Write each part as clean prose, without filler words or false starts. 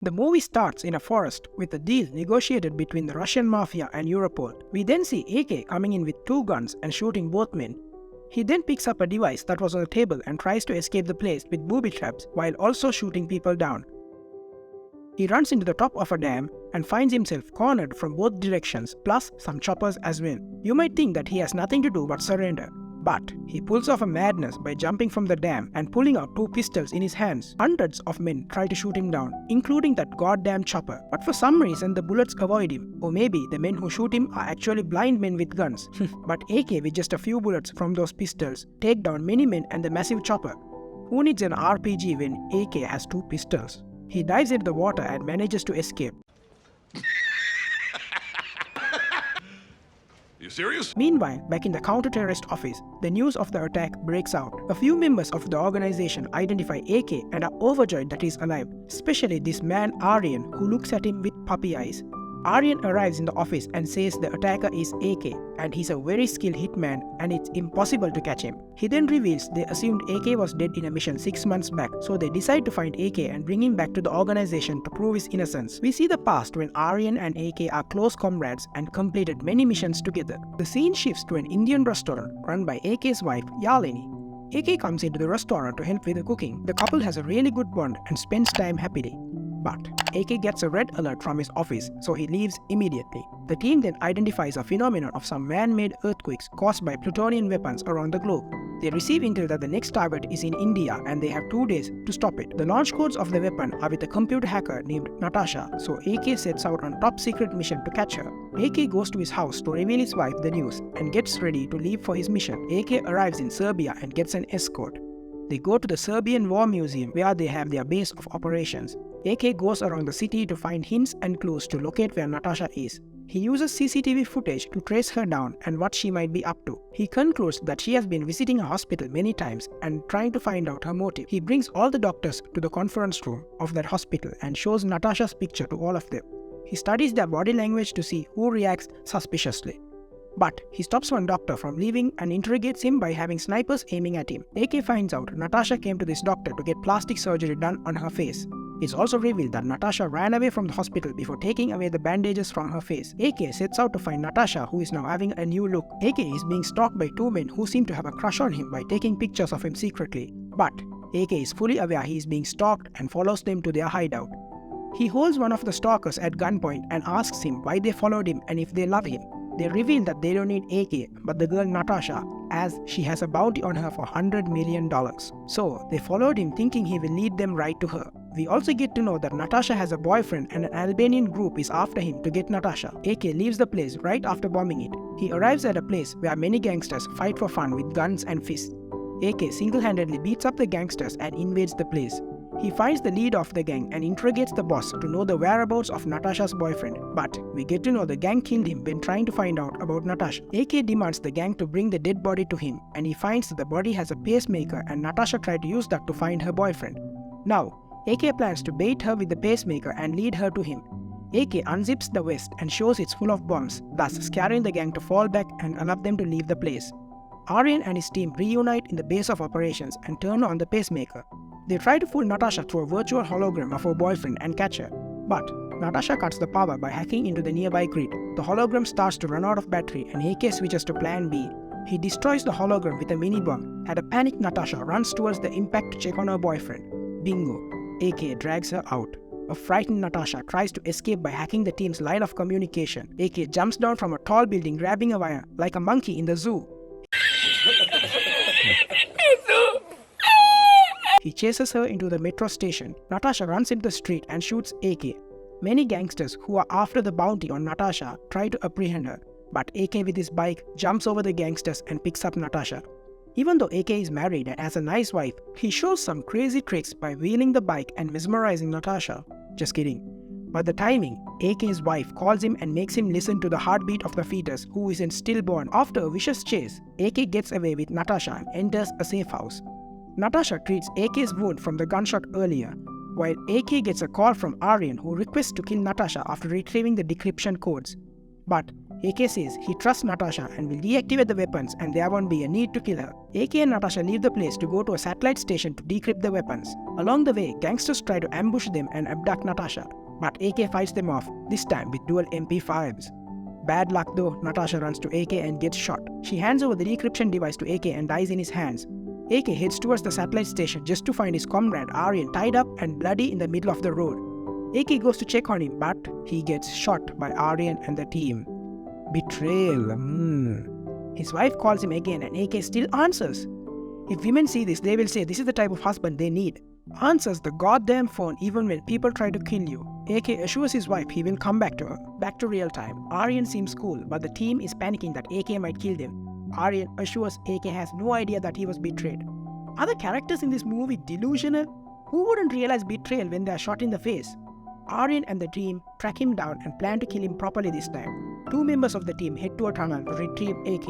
The movie starts in a forest with a deal negotiated between the Russian mafia and Europol. We then see AK coming in with 2 guns and shooting both men. He then picks up a device that was on the table and tries to escape the place with booby traps while also shooting people down. He runs into the top of a dam and finds himself cornered from both directions, plus some choppers as well. You might think that he has nothing to do but surrender. But he pulls off a madness by jumping from the dam and pulling out 2 pistols in his hands. Hundreds of men try to shoot him down, including that goddamn chopper. But for some reason the bullets avoid him. Or maybe the men who shoot him are actually blind men with guns. But AK with just a few bullets from those pistols take down many men and the massive chopper. Who needs an RPG when AK has 2 pistols? He dives into the water and manages to escape. You serious? Meanwhile, back in the counter-terrorist office, the news of the attack breaks out. A few members of the organization identify AK and are overjoyed that he's alive, especially this man Aryan who looks at him with puppy eyes. Aryan arrives in the office and says the attacker is AK and he's a very skilled hitman and it's impossible to catch him. He then reveals they assumed AK was dead in a mission 6 months back, so they decide to find AK and bring him back to the organization to prove his innocence. We see the past when Aryan and AK are close comrades and completed many missions together. The scene shifts to an Indian restaurant run by AK's wife Yalini. AK comes into the restaurant to help with the cooking. The couple has a really good bond and spends time happily. But AK gets a red alert from his office, so he leaves immediately. The team then identifies a phenomenon of some man-made earthquakes caused by plutonium weapons around the globe. They receive intel that the next target is in India and they have 2 days to stop it. The launch codes of the weapon are with a computer hacker named Natasha, so AK sets out on a top secret mission to catch her. AK goes to his house to reveal his wife the news and gets ready to leave for his mission. AK arrives in Serbia and gets an escort. They go to the Serbian War Museum where they have their base of operations. AK goes around the city to find hints and clues to locate where Natasha is. He uses CCTV footage to trace her down and what she might be up to. He concludes that she has been visiting a hospital many times and trying to find out her motive. He brings all the doctors to the conference room of that hospital and shows Natasha's picture to all of them. He studies their body language to see who reacts suspiciously. But he stops one doctor from leaving and interrogates him by having snipers aiming at him. AK finds out Natasha came to this doctor to get plastic surgery done on her face. It's also revealed that Natasha ran away from the hospital before taking away the bandages from her face. AK sets out to find Natasha, who is now having a new look. AK is being stalked by 2 men who seem to have a crush on him by taking pictures of him secretly. But AK is fully aware he is being stalked and follows them to their hideout. He holds one of the stalkers at gunpoint and asks him why they followed him and if they love him. They reveal that they don't need AK but the girl Natasha, as she has a bounty on her for $100 million. So they followed him thinking he will lead them right to her. We also get to know that Natasha has a boyfriend and an Albanian group is after him to get Natasha. AK leaves the place right after bombing it. He arrives at a place where many gangsters fight for fun with guns and fists. AK single-handedly beats up the gangsters and invades the place. He finds the leader of the gang and interrogates the boss to know the whereabouts of Natasha's boyfriend. But we get to know the gang killed him when trying to find out about Natasha. AK demands the gang to bring the dead body to him and he finds that the body has a pacemaker and Natasha tried to use that to find her boyfriend. Now, AK plans to bait her with the pacemaker and lead her to him. AK unzips the vest and shows it's full of bombs, thus scaring the gang to fall back and allow them to leave the place. Aryan and his team reunite in the base of operations and turn on the pacemaker. They try to fool Natasha through a virtual hologram of her boyfriend and catch her. But Natasha cuts the power by hacking into the nearby grid. The hologram starts to run out of battery and AK switches to plan B. He destroys the hologram with a mini bomb and a panicked Natasha runs towards the impact to check on her boyfriend. Bingo! AK drags her out. A frightened Natasha tries to escape by hacking the team's line of communication. AK jumps down from a tall building grabbing a wire like a monkey in the zoo. He chases her into the metro station. Natasha runs into the street and shoots AK. Many gangsters who are after the bounty on Natasha try to apprehend her, but AK with his bike jumps over the gangsters and picks up Natasha. Even though AK is married and has a nice wife, he shows some crazy tricks by wheeling the bike and mesmerizing Natasha. Just kidding. But the timing, AK's wife calls him and makes him listen to the heartbeat of the fetus who isn't stillborn. After a vicious chase, AK gets away with Natasha and enters a safe house. Natasha treats AK's wound from the gunshot earlier, while AK gets a call from Aryan who requests to kill Natasha after retrieving the decryption codes. But AK says he trusts Natasha and will deactivate the weapons and there won't be a need to kill her. AK and Natasha leave the place to go to a satellite station to decrypt the weapons. Along the way, gangsters try to ambush them and abduct Natasha, but AK fights them off, this time with dual MP5s. Bad luck though, Natasha runs to AK and gets shot. She hands over the decryption device to AK and dies in his hands. AK heads towards the satellite station just to find his comrade Aryan tied up and bloody in the middle of the road. AK goes to check on him, but he gets shot by Aryan and the team. Betrayal. His wife calls him again and AK still answers. If women see this, they will say this is the type of husband they need. Answers the goddamn phone even when people try to kill you. AK assures his wife he will come back to her. Back to real time. Aryan seems cool, but the team is panicking that AK might kill them. Aryan assures AK has no idea that he was betrayed. Are the characters in this movie delusional? Who wouldn't realize betrayal when they are shot in the face? Aryan and the team track him down and plan to kill him properly this time. Two members of the team head to a tunnel to retrieve AK.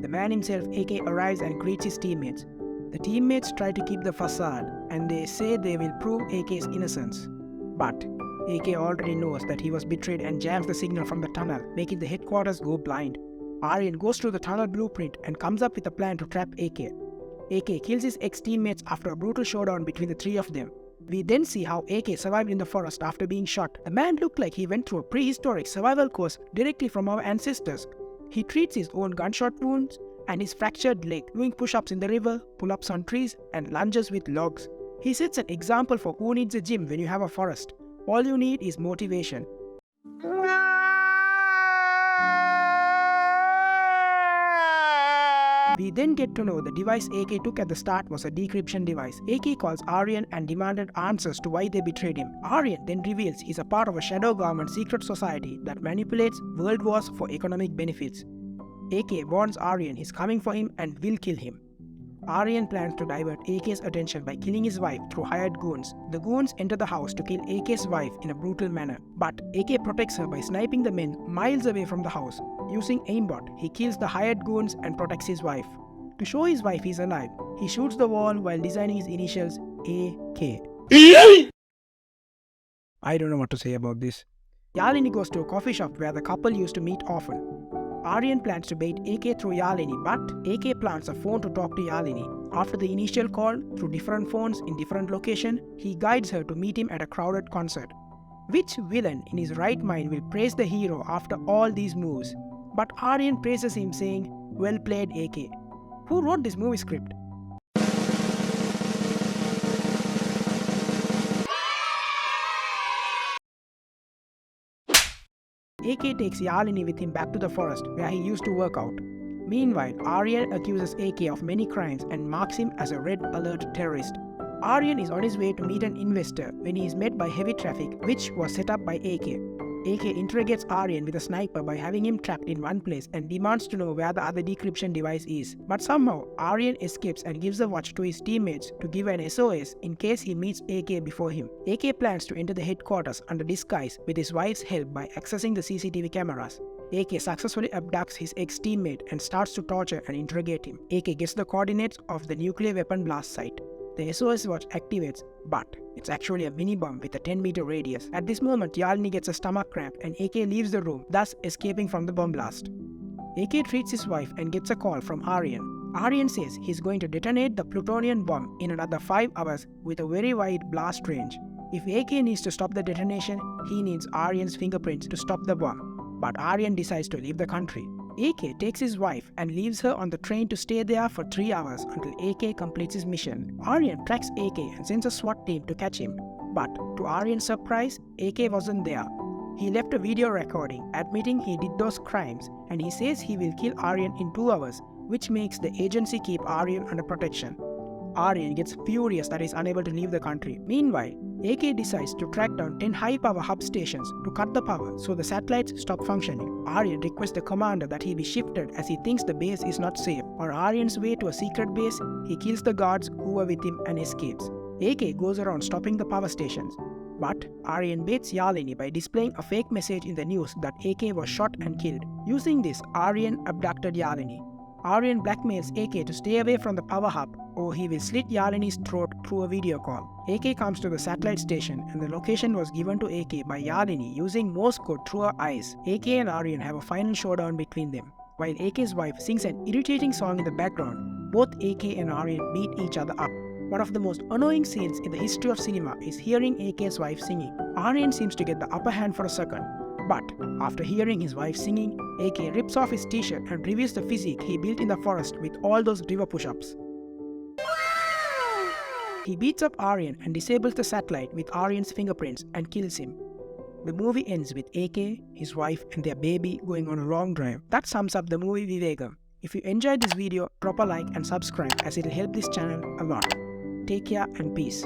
The man himself, AK, arrives and greets his teammates. The teammates try to keep the facade and they say they will prove AK's innocence. But AK already knows that he was betrayed and jams the signal from the tunnel, making the headquarters go blind. Aryan goes through the tunnel blueprint and comes up with a plan to trap AK. AK kills his ex-teammates after a brutal showdown between the three of them. We then see how AK survived in the forest after being shot. The man looked like he went through a prehistoric survival course directly from our ancestors. He treats his own gunshot wounds and his fractured leg, doing push-ups in the river, pull-ups on trees, and lunges with logs. He sets an example for who needs a gym when you have a forest. All you need is motivation. We then get to know the device AK took at the start was a decryption device. AK calls Aryan and demanded answers to why they betrayed him. Aryan then reveals he's a part of a shadow government secret society that manipulates world wars for economic benefits. AK warns Aryan he's coming for him and will kill him. Aryan plans to divert AK's attention by killing his wife through hired goons. The goons enter the house to kill AK's wife in a brutal manner, but AK protects her by sniping the men miles away from the house. Using aimbot, he kills the hired goons and protects his wife. To show his wife he's alive, he shoots the wall while designing his initials AK. I don't know what to say about this. Yalini goes to a coffee shop where the couple used to meet often. Aryan plans to bait AK through Yalini, but AK plants a phone to talk to Yalini. After the initial call, through different phones in different locations, he guides her to meet him at a crowded concert. Which villain in his right mind will praise the hero after all these moves? But Aryan praises him saying, "Well played AK." Who wrote this movie script? AK takes Yalini with him back to the forest where he used to work out. Meanwhile, Aryan accuses AK of many crimes and marks him as a red alert terrorist. Aryan is on his way to meet an investor when he is met by heavy traffic, which was set up by AK. AK interrogates Aryan with a sniper by having him trapped in one place and demands to know where the other decryption device is. But somehow, Aryan escapes and gives a watch to his teammates to give an SOS in case he meets AK before him. AK plans to enter the headquarters under disguise with his wife's help by accessing the CCTV cameras. AK successfully abducts his ex-teammate and starts to torture and interrogate him. AK gets the coordinates of the nuclear weapon blast site. The SOS watch activates, but it's actually a mini-bomb with a 10-meter radius. At this moment, Yalini gets a stomach cramp and AK leaves the room, thus escaping from the bomb blast. AK treats his wife and gets a call from Aryan. Aryan says he's going to detonate the plutonium bomb in another 5 hours with a very wide blast range. If AK needs to stop the detonation, he needs Aryan's fingerprints to stop the bomb. But Aryan decides to leave the country. AK takes his wife and leaves her on the train to stay there for 3 hours until AK completes his mission. Aryan tracks AK and sends a SWAT team to catch him. But to Aryan's surprise, AK wasn't there. He left a video recording admitting he did those crimes and he says he will kill Aryan in 2 hours, which makes the agency keep Aryan under protection. Aryan gets furious that he's unable to leave the country. Meanwhile, AK decides to track down 10 high-power hub stations to cut the power so the satellites stop functioning. Aryan requests the commander that he be shifted as he thinks the base is not safe. On Aryan's way to a secret base, he kills the guards who were with him and escapes. AK goes around stopping the power stations. But Aryan baits Yalini by displaying a fake message in the news that AK was shot and killed. Using this, Aryan abducted Yalini. Aryan blackmails AK to stay away from the power hub or he will slit Yalini's throat through a video call. AK comes to the satellite station and the location was given to AK by Yalini using Morse code through her eyes. AK and Aryan have a final showdown between them. While AK's wife sings an irritating song in the background, both AK and Aryan beat each other up. One of the most annoying scenes in the history of cinema is hearing AK's wife singing. Aryan seems to get the upper hand for a second, but after hearing his wife singing, AK rips off his t-shirt and reveals the physique he built in the forest with all those river push-ups. He beats up Aryan and disables the satellite with Aryan's fingerprints and kills him. The movie ends with AK, his wife and their baby going on a long drive. That sums up the movie Vivegam. If you enjoyed this video, drop a like and subscribe as it will help this channel a lot. Take care and peace.